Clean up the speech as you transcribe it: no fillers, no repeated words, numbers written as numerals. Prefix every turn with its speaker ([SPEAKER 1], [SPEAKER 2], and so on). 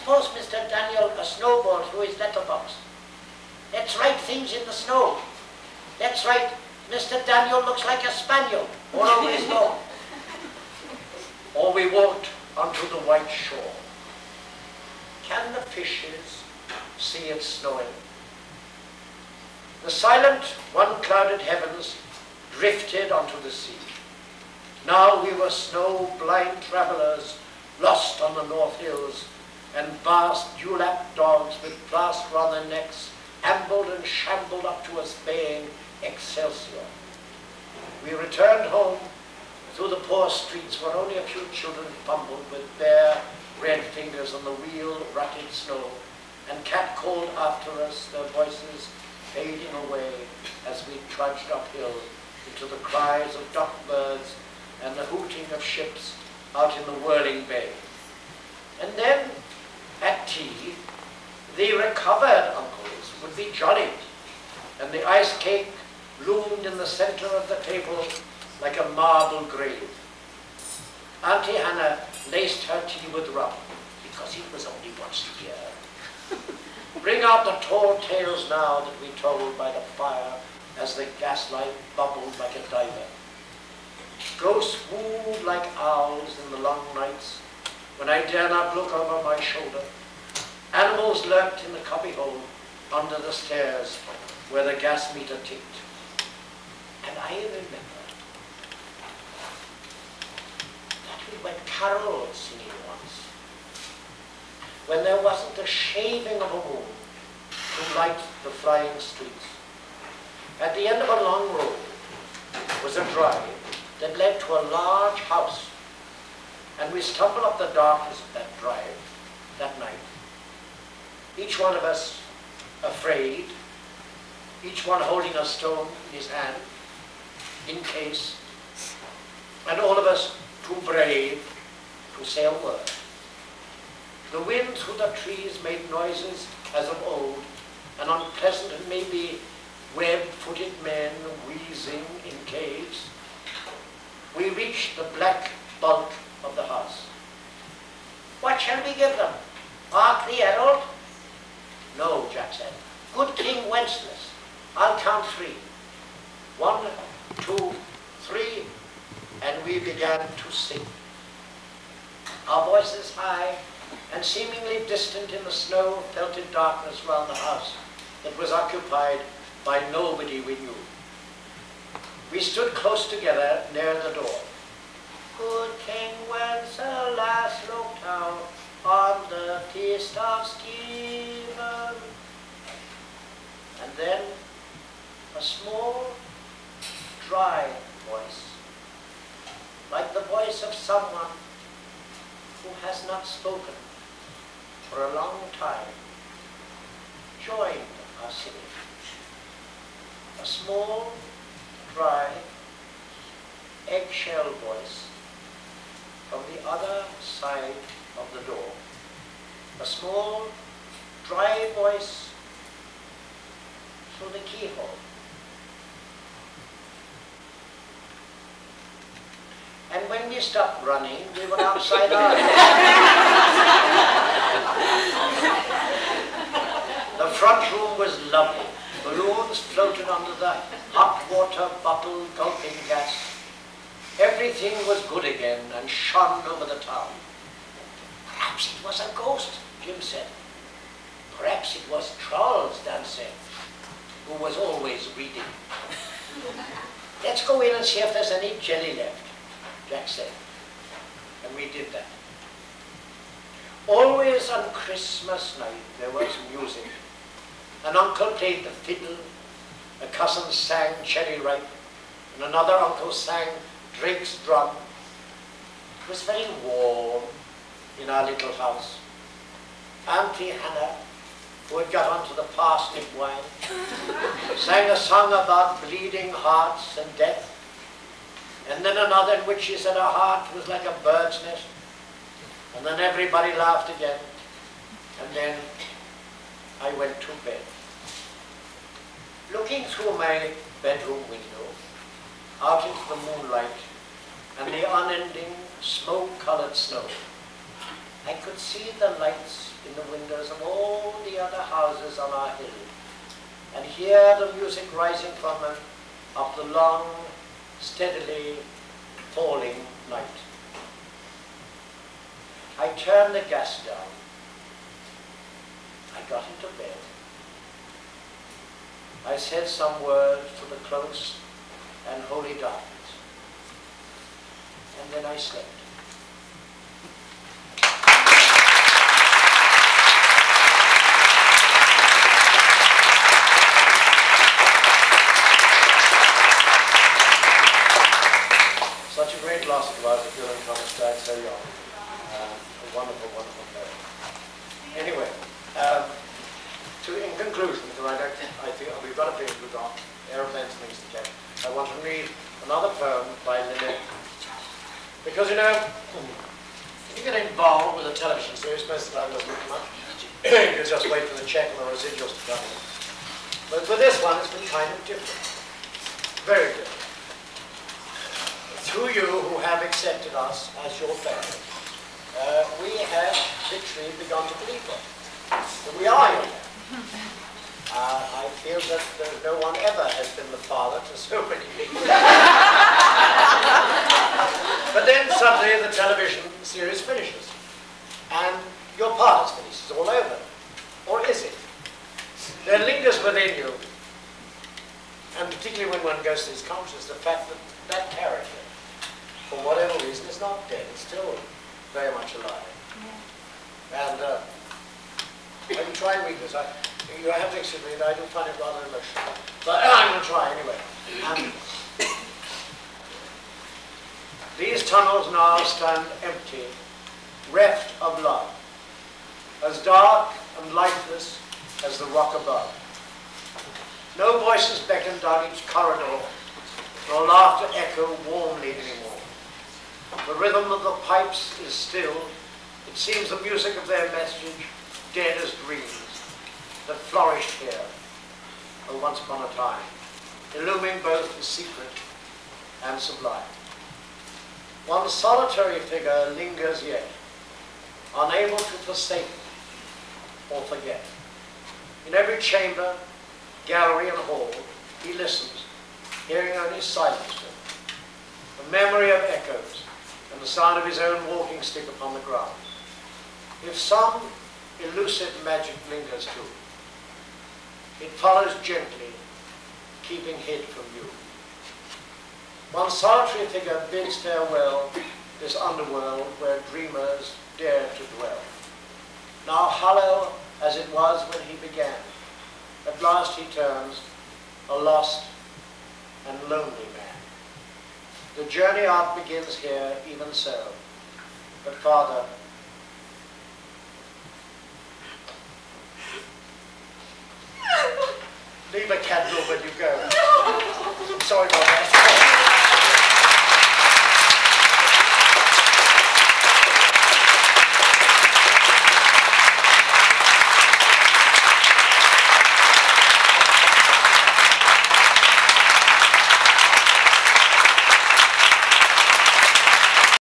[SPEAKER 1] suppose Mr. Daniel a snowball through his letterbox. Let's write things in the snow. Let's write, Mr. Daniel looks like a spaniel all over his lawn. Or we walked onto the white shore. Can the fishes see it snowing? The silent, one-clouded heavens drifted onto the sea. Now we were snow-blind travelers, lost on the North Hills, and vast dewlap dogs with plaster on their necks ambled and shambled up to us baying Excelsior. We returned home through the poor streets where only a few children fumbled with bare red fingers on the wheel-rutted snow, and cat-called after us, their voices fading away as we trudged uphill into the cries of dock birds and the hooting of ships out in the whirling bay. And then, at tea, the recovered uncles would be jollied, and the ice cake loomed in the center of the table like a marble grave. Auntie Hannah laced her tea with rum, because it was only once a year. Bring out the tall tales now that we told by the fire as the gaslight bubbled like a diver. Ghosts wooed like owls in the long nights when I dare not look over my shoulder. Animals lurked in the cubbyhole under the stairs where the gas meter ticked. And I remember that we went carol singing once, when there wasn't a shaving of a moon to light the flying streets. At the end of a long road was a drive that led to a large house, and we stumbled up the darkness of that drive that night. Each one of us afraid, each one holding a stone in his hand, in case, and all of us too brave to say a word. The wind through the trees made noises as of old, and unpleasant and maybe web-footed men wheezing in caves. We reached the black bulk of the house. What shall we give them? Hark the herald? No, Jack said. Good King Wenceslas. I'll count 3. 1, 2, 3, and we began to sing. Our voices high and seemingly distant in the snow-pelted darkness round the house that was occupied by nobody we knew. We stood close together near the door. Good King Wenceslas looked out on the feast of Stephen. And then a small, dry voice, like the voice of someone who has not spoken for a long time, joined our singing. A small, dry, eggshell voice from the other side of the door. A small, dry voice through the keyhole. And when we stopped running, we were outside our The front room was lovely. Balloons floated under the hot water bottle gulping gas. Everything was good again and shone over the town. Perhaps it was a ghost, Jim said. Perhaps it was Charles, Dan said, who was always reading. Let's go in and see if there's any jelly left, Jack said. And we did that. Always on Christmas night there was music. An uncle played the fiddle, a cousin sang Cherry Ripe, and another uncle sang Drake's drum. It was very warm in our little house. Auntie Hannah, who had got onto the parsnip wine, sang a song about bleeding hearts and death, and then another in which she said her heart was like a bird's nest, and then everybody laughed again, and then I went to bed. Looking through my bedroom window, out into the moonlight and the unending smoke-colored snow, I could see the lights in the windows of all the other houses on our hill, and hear the music rising from them up the long, steadily falling night. I turned the gas down. I got into bed. I said some words to the close and holy darkness, and then I slept. Such a great loss it was that Dylan Thomas died so young. A wonderful, wonderful poem. Anyway, in conclusion, because I think we've got a bit we've got aeroplanes and things to catch, I want to read another poem by Lynette. Because, you know, if you get involved with a television series, most of the time it doesn't look much. You just wait for the check and the residuals to come in. But with this one, it's been kind of different. Very different. To you who have accepted us as your family, we have literally begun to believe that we are your family. I feel that no one ever has been the father to so many people. But then suddenly the television series finishes, and your part is finished, it's all over. Or is it? There lingers within you, and particularly when one goes to his conscience, the fact that that character, for whatever reason, is not dead. It's still very much alive. Yeah. And I can try and read this. You have to excuse me, I do find it rather emotional. But I'm going to try anyway. These tunnels now stand empty, reft of love, as dark and lifeless as the rock above. No voices beckon down each corridor, nor laughter echo warmly anymore. The rhythm of the pipes is still. It seems the music of their message dead as dreams that flourished here, once upon a time, illuming both the secret and sublime. One solitary figure lingers yet, unable to forsake or forget. In every chamber, gallery, and hall, he listens, hearing only silence, the memory of echoes, and the sound of his own walking stick upon the ground. If some elusive magic lingers too, it follows gently, keeping hid from you. One solitary figure bids farewell this underworld where dreamers dare to dwell. Now hollow as it was when he began, at last he turns a lost and lonely man. The journey out begins here even so, but Father, leave a candle when you go. I'm sorry about that.